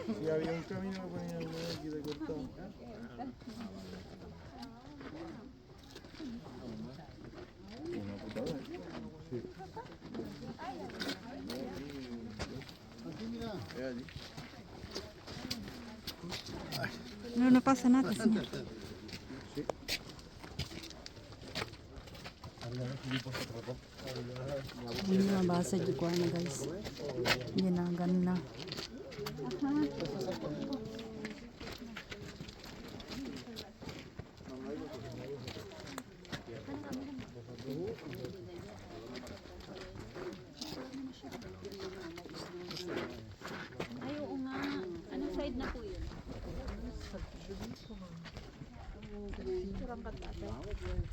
Si había un camino que ponían aquí de cortado. Una putada. Sí. No, no pasa nada, señor. Ini mabasa juga na guys. Ginagan na. Ay, oo nga. Anong side na po yun?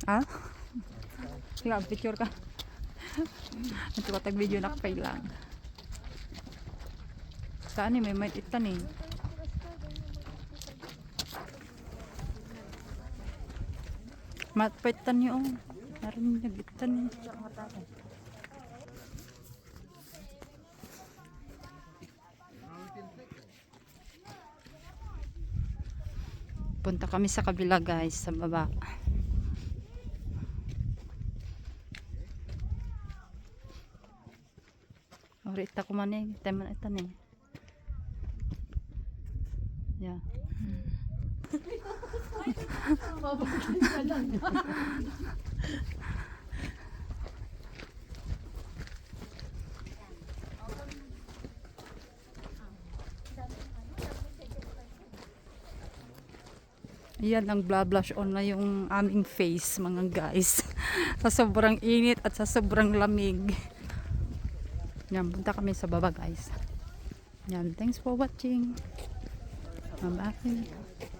Ah? Sige, picture ka. Ito ka tag-video na kapay lang. Saan may might itan eh. Matpaitan niyo. Narin nag-itan eh. Punta kami sa kabila guys, sa baba. Orita ko man eh, teman ito eh. Yeah. Yan ang blush on na yung aming face mga guys. Sa sobrang init at sa sobrang lamig. Yan, punta kami sa baba guys. Yan, thanks for watching. Bye-bye.